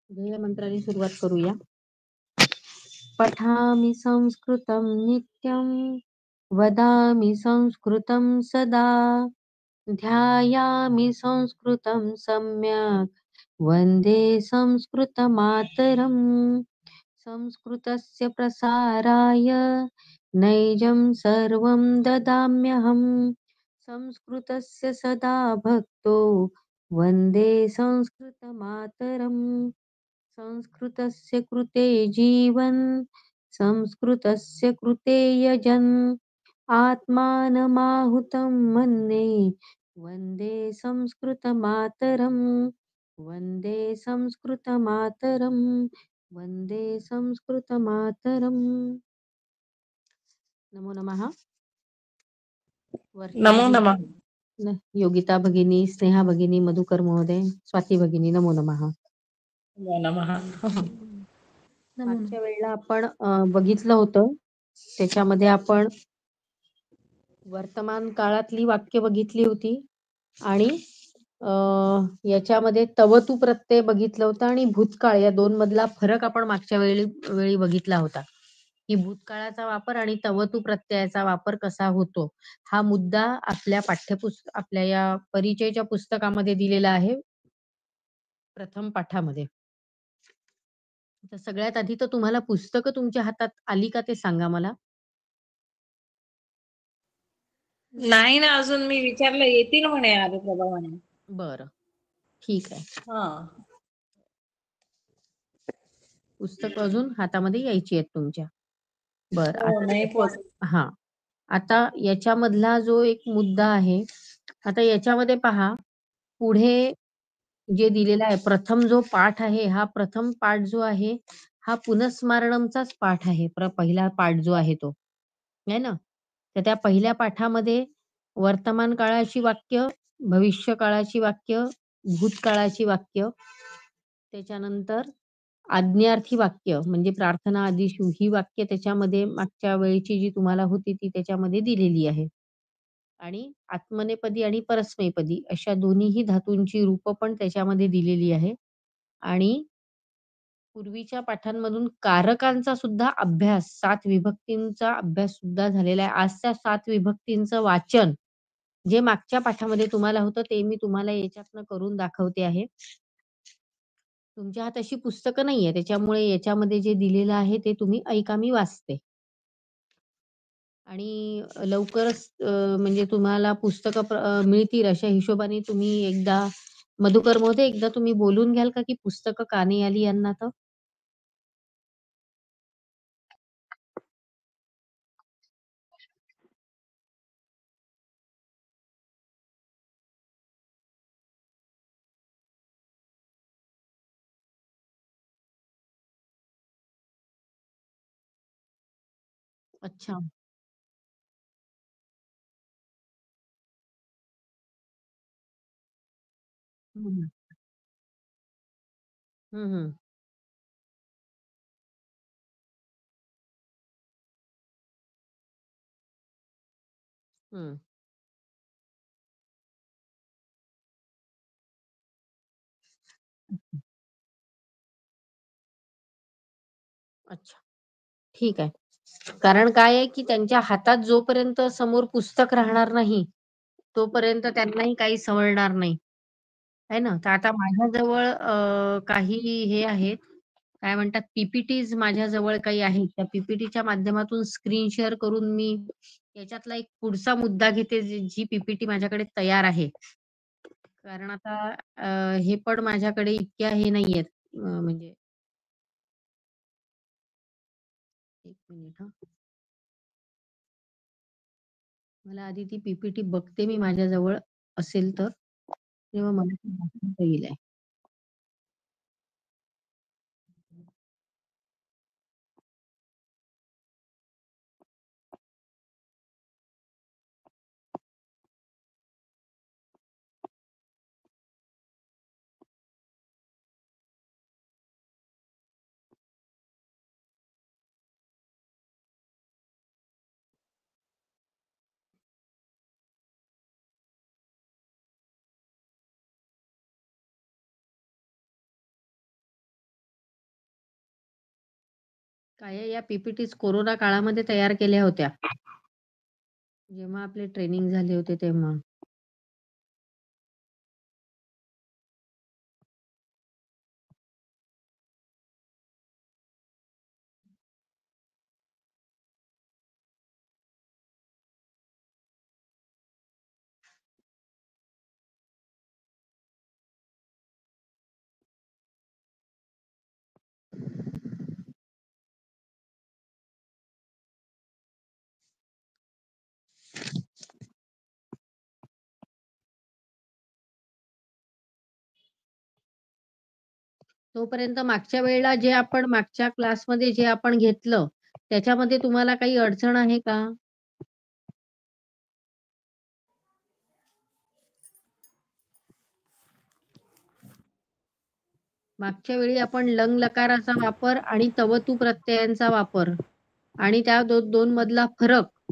ध्येयमंत्राने सुरुवात करूया. पठामि संस्कृतं नित्यं, वदामि संस्कृतं सदा, ध्यायामि संस्कृतं सम्यक्, वन्दे संस्कृतमातरम्। संस्कृतस्य प्रसाराय नैजं सर्वं ददाम्यहम्। संस्कृतस्य सदा भक्तो वन्दे संस्कृतमातरम्। संस्कृतस्य कृते जीवन् संस्कृतस्य कृते यजन् आत्मानमाहुतं मन्ये वन्दे संस्कृतमातरम्। वन्दे संस्कृतमातरम्। वन्दे संस्कृतमातरम्। नमो नमः. नमो नमः. योगिता भगिनी, स्नेहा भगिनी, मधुकर महोदय, स्वाती भगिनी, नमो नमः. नमो नमः. मागच्या वेळेला आपण बघितलं होतं, त्याच्यामध्ये आपण वर्तमान काळातली वाक्य बघितली होती आणि याच्यामध्ये तव तू प्रत्यय बघितलं होतं आणि भूतकाळ या दोन मधला फरक आपण मागच्या वेळी बघितला होता, की भूतकाळाचा वापर आणि तव तू प्रत्ययाचा वापर कसा होतो. हा मुद्दा आपल्या या परिचयच्या पुस्तकामध्ये दिलेला आहे, प्रथम पाठामध्ये. तर सगळ्यात आधी तर तुम्हाला पुस्तकं तुमच्या हातात आली का ते सांगा मला. नाही ना, अजून मी विचारलं, येतील म्हणे आरुप्रभा म्हणे. बरं, ठीक आहे. हा. पुस्तक अजून हातामध्ये यायची आहेत तुमच्या. बरं, हो, नाही पोहोच. हा, आता याच्यामधला जो एक मुद्दा आहे, आता याच्यामध्ये पहा, पुढे जे दिलेला आहे प्रथम जो पाठ आहे, हा प्रथम पाठ जो आहे हा पुनस्मारणमचाच पाठ आहे. पहिला पाठ जो आहे तो आहे ना. तर त्या पहिल्या पाठामध्ये वर्तमान काळाची वाक्य, भविष्य काळाची वाक्य, भूतकाळाची वाक्य, त्याच्यानंतर आज्ञार्थी वाक्य म्हणजे प्रार्थना आदिशु ही वाक्य त्याच्यामध्ये मागच्या वेळीची जी तुम्हाला होती ती त्याच्यामध्ये दिलेली आहे. आणि आत्मनेपदी आणि परस्मैपदी अशा दोन्हीही धातूंची रूपं पण त्याच्यामध्ये दिलेली आहे. आणि पूर्वीच्या पाठांमधून कारकांचा सुद्धा अभ्यास, 7 विभक्तींचा अभ्यास सुद्धा झालेला आहे. आज त्या 7 विभक्तींचं वाचन जे मागच्या पाठामध्ये तुम्हाला होतं ते मी तुम्हाला याच्यातनं करून दाखवते आहे. तुमच्या हातात अशी पुस्तकं नाहीये, त्याच्यामुळे याच्यामध्ये जे दिलेलं आहे ते तुम्ही ऐका, मी वाचते. आणि लवकरच म्हणजे तुम्हाला पुस्तकं मिळतील अशा हिशोबाने तुम्ही एकदा मधुकर महोदय एकदा तुम्ही बोलून घ्याल का, की पुस्तकं का नाही आली यांना तर? अच्छा. हं, हं, हं. हं. अच्छा. ठीक आहे. कारण काय आहे, की त्यांच्या हातात जोपर्यंत समोर पुस्तक राहणार नाही, तोपर्यंत त्यांनाही काही समजणार नाही. आहे ना? तर आता माझ्याजवळ काही हे आहेत, काय म्हणतात पी-पी-टीज माझ्याजवळ काही आहेत. त्या पी-पी-टीच्या माध्यमातून स्क्रीन शेअर करून मी याच्यातला एक पुढचा मुद्दा घेते, जी पी-पी-टी माझ्याकडे तयार आहे. कारण आता हे पण माझ्याकडे इतक्या हे नाहीयेत म्हणजे 1 मिनिट हां. मला आधी ती पी-पी-टी बघते मी माझ्याजवळ असेल तर, तेव्हा मला ती दाखवता येईल आहे. काय आहे, या पी-पी-टीज कोरोना काळामध्ये तयार केल्या होत्या. जेव्हा आपले ट्रेनिंग झाले होते तेव्हा. तोपर्यंत मागच्या वेळेला जे आपण मागच्या क्लासमध्ये जे आपण घेतलं, त्याच्यामध्ये तुम्हाला काही अडचण आहे का? मागच्या वेळी आपण लंग लकाराचा वापर आणि तवतू प्रत्ययांचा वापर आणि त्या दोन मधला फरक,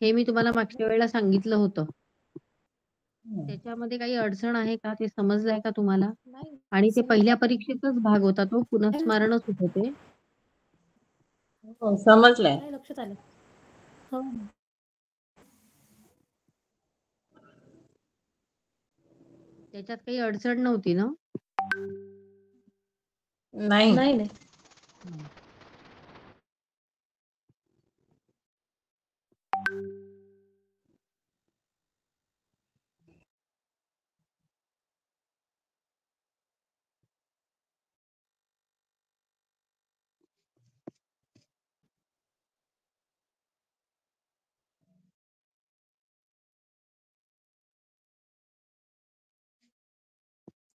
हे मी तुम्हाला मागच्या वेळेला सांगितलं होतं. त्याच्यामध्ये काही अडचण आहे का? ते समजलंय का तुम्हाला? नाही आणि ते पहिल्या समजलं. परीक्षेचाच भाग होता तो, पुनःस्मरणच होतं ते. हो, समजलंय. नाही लक्षात आलं. हो. त्याच्यात काही अडचण नव्हती ना? नाही. नाही नाही.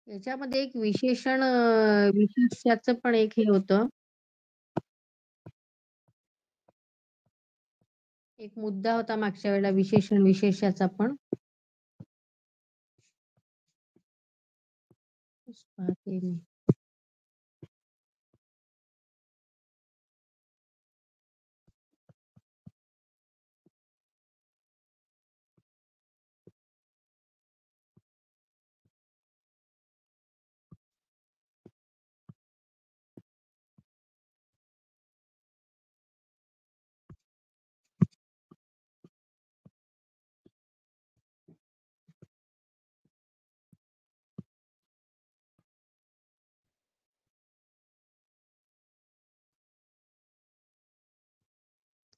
याच्यामध्ये एक विशेष्याचं पण एक हे होतं. एक मुद्दा होता मागच्या वेळेला विशेषण विशेष्याचा पण. पाहते मी.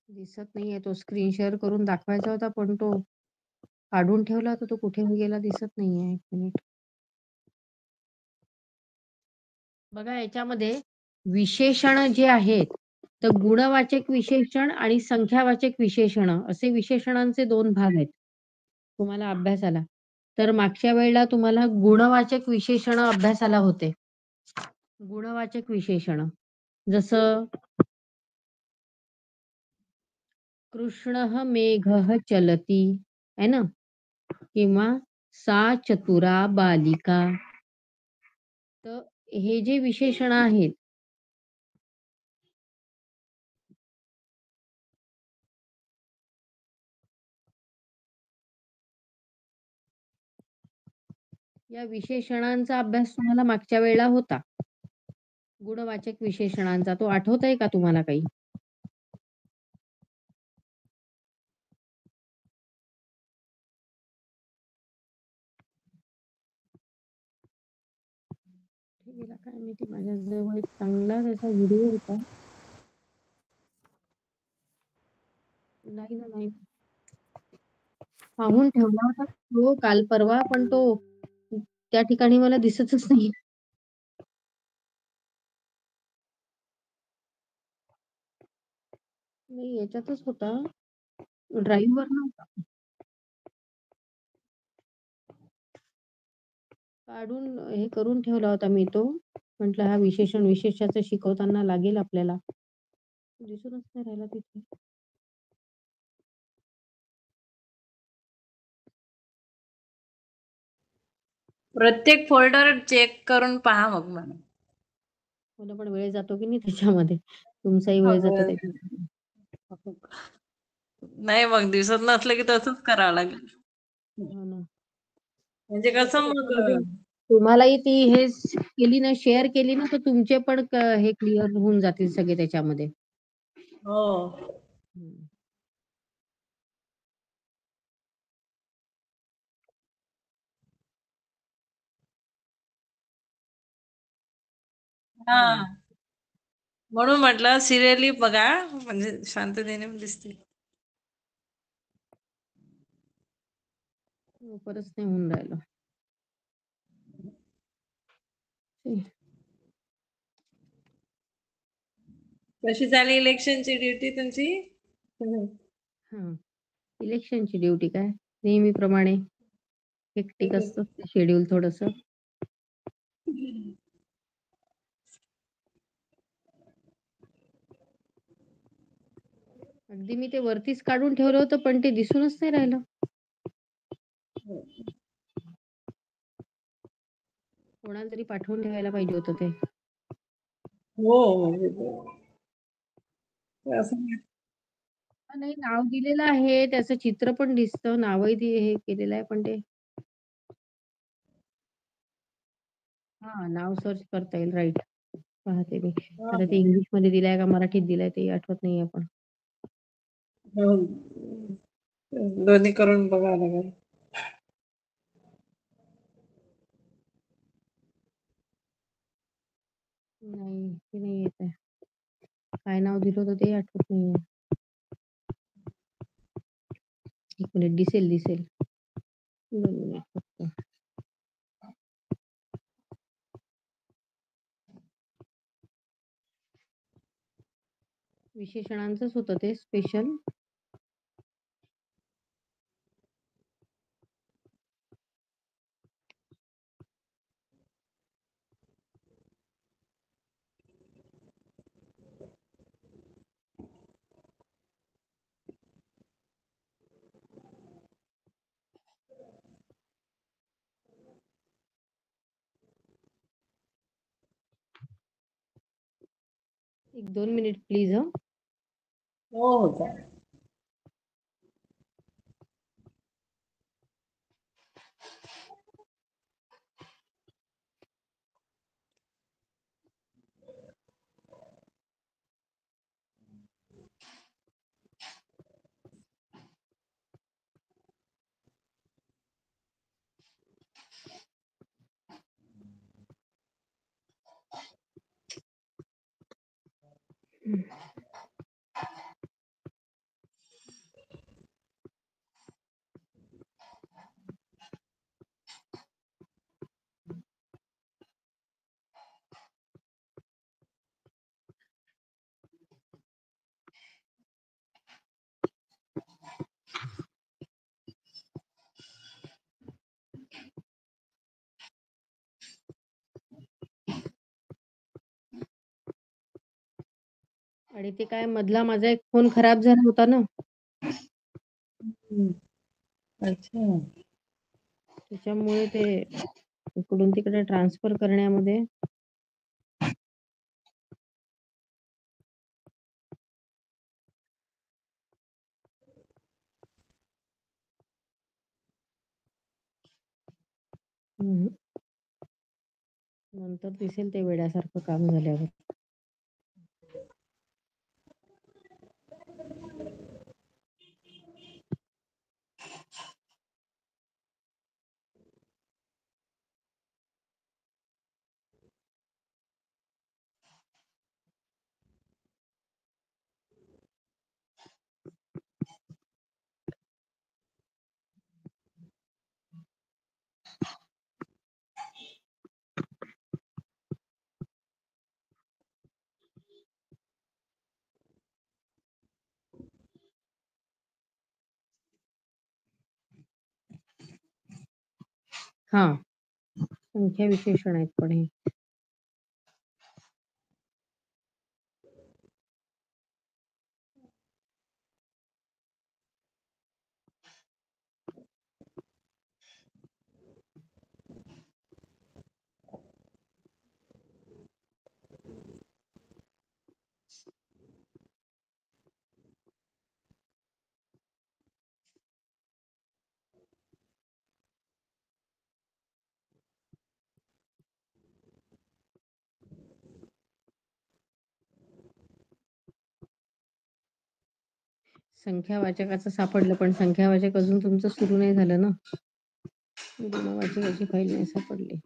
दिसत नाहीये, तो स्क्रीन शेअर करून दाखवायचा होता पण तो काढून ठेवला होता, तो कुठे गेला दिसत नाहीये. एक मिनिट. बघा याच्यामध्ये विशेषण जे आहेत, तर गुणवाचक विशेषण आणि संख्यावाचक विशेषण असे विशेषणांचे 2 भाग आहेत. तुम्हाला अभ्यासाला. तर मागच्या वेळेला तुम्हाला गुणवाचक विशेषण अभ्यासाला होते. गुणवाचक विशेषण जसं कृष्णः मेघः चलती, है ना? किंवा सा चतुरा बालिका. तर हे जे विशेषण आहेत, या विशेषणांचा अभ्यास तुम्हाला मागच्या वेळेला होता. गुणवाचक विशेषणांचा. तो आठवतोय का तुम्हाला काही? कुठे गेला काय माहिती, माझ्याजवळ एक चांगला त्याचा व्हिडिओ होता. नाही ना, नाही. पाहून ठेवला होता तो काल परवा, पण तो त्या ठिकाणी मला दिसतच नाही. नाही याच्यातच होता. ड्राईव्हवर नव्हता. काढून हे करून ठेवला होता मी तो. म्हटलं हा विशेषण विशेष्याचं शिकवताना लागेल आपल्याला. दिसूनच नाही राहिला तिथे. प्रत्येक फोल्डर चेक करून पहा मग मला. मला पण वेळ जातो की नाही त्याच्यामध्ये. तुमचाही वेळ जातो त्याच्यामध्ये. नाही मग दिसत नसलं की तसंच करावं लागेल. हो ना. म्हणजे कसं कसं मग त्याच्यामध्ये तुम्हालाही ती हे केली ना, शेअर केली ना, तर तुमचे पण हे क्लिअर होऊन जातील सगळे त्याच्यामध्ये. हो. हं. हा, हं. म्हणून म्हटलं सिरियली बघा म्हणजे शांततेने दिसते. लवकरच नाही होऊन राहिलं. ते कशी झाली इलेक्शनची ड्युटी तुमची? हां. इलेक्शनची ड्युटी काय नेहमीप्रमाणे हेक्टिक असतं ते शेड्यूल थोडंसं. अगदी मी ते वरतीच काढून ठेवलं होतं, पण ते दिसूनच नाही राहिलं. कोणाला तरी पाठवून ठेवायला पाहिजे होतं ते. हो, असं नाही. नाही नाव दिलेलं आहे, त्याचं चित्र पण दिसतं, नावही हे केलेलं आहे, पण ते हां, नाव सर्च करता येईल. राइट. पाहते मी. हा, आता ते इंग्लिशमध्ये दिलंय का मराठीत दिलंय ते आठवत नाहीये पण. हो. दोन्ही करून बघावं लागेल. नाही, ते नाही येत आहे. काय नाव दिलं होतं ते आठवत नाहीये. 1 मिनिट दिसेल. 2 मिनिट फक्त. विशेषणांचंच होतं ते स्पेशल. एक 2 मिनिट प्लीज हं. हो, हो, चालेल. आणि ते काय मधला माझा एक फोन खराब झाला होता ना. हं. अच्छा. त्याच्यामुळे ते इकडून तिकडे ट्रान्सफर करण्यामध्ये हं. नंतर दिसेल ते वेड्यासारखं काम झाल्यावर. हां. संख्या विशेषण आहेत पण हे. संख्यावाचकाचं सापडलं, पण संख्यावाचक अजून तुमचं सुरू नाही झालं ना. गुणवाचकाची फाईल नाही सापडली.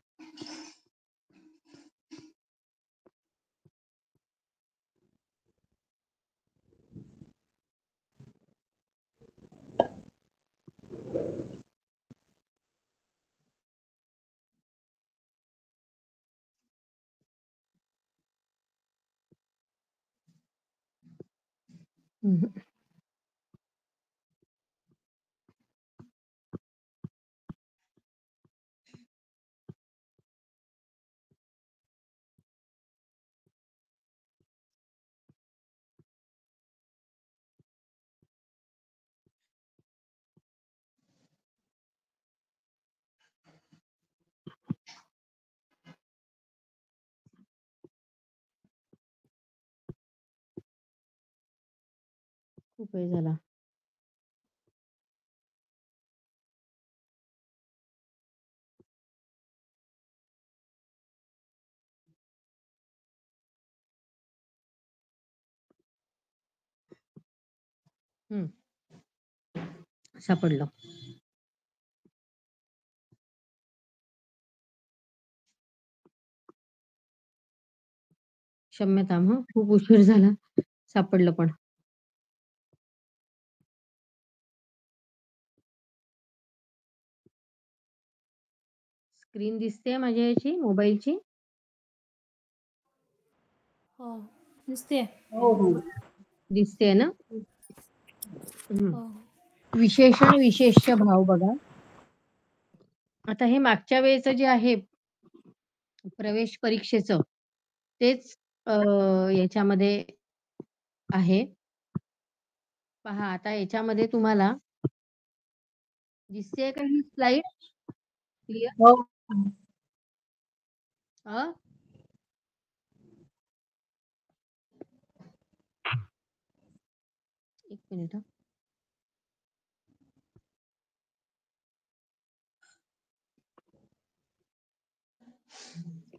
खूप वेळ झाला. सापडलं. क्षम्यता खूप उशीर झाला. सापडलं पण. स्क्रीन दिसते माझ्या याची मोबाईलची? हो दिसते. हो हो दिसते ना? हो विशेषण विशेष्य भाव बघा. आता हे मागच्या वेळेचं जे आहे प्रवेश परीक्षेचं तेच याच्यामध्ये आहे. पहा आता याच्यामध्ये तुम्हाला दिसतेय का ही स्लाइड? क्लिअर? हो एक मिनिट.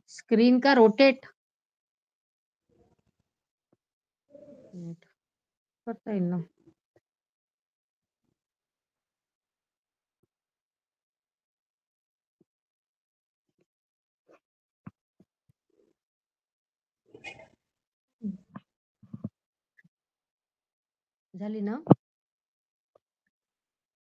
स्क्रीन का रोटेट करता येईल ना. झाली ना?